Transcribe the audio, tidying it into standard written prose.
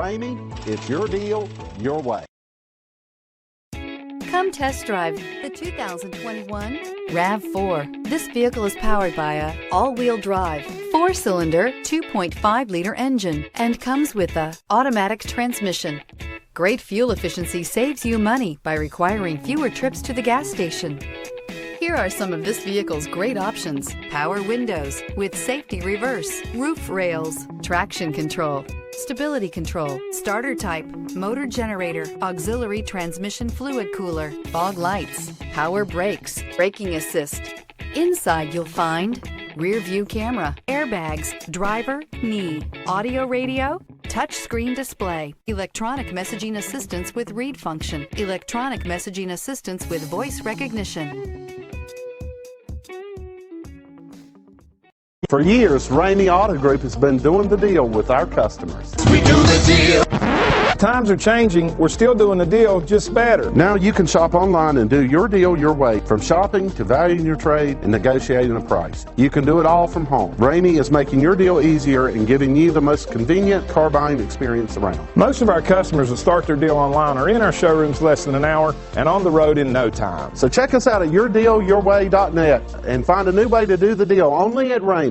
Ramey, it's your deal, your way. Come test drive the 2021 RAV4. This vehicle is powered by a all-wheel drive, 4-cylinder, 2.5-liter engine and comes with a automatic transmission. Great fuel efficiency saves you money by requiring fewer trips to the gas station. Here are some of this vehicle's great options: power windows with safety reverse, roof rails, traction control, stability control, starter type, motor generator, auxiliary transmission fluid cooler, fog lights, power brakes, braking assist. Inside you'll find rear view camera, airbags, driver, knee, audio radio, touchscreen display, electronic messaging assistance with read function, electronic messaging assistance with voice recognition. For years, Ramey Auto Group has been doing the deal with our customers. We do the deal. Times are changing. We're still doing the deal, just better. Now you can shop online and do your deal your way, from shopping to valuing your trade and negotiating a price. You can do it all from home. Ramey is making your deal easier and giving you the most convenient car buying experience around. Most of our customers that start their deal online are in our showrooms less than an hour and on the road in no time. So check us out at yourdealyourway.net and find a new way to do the deal only at Ramey.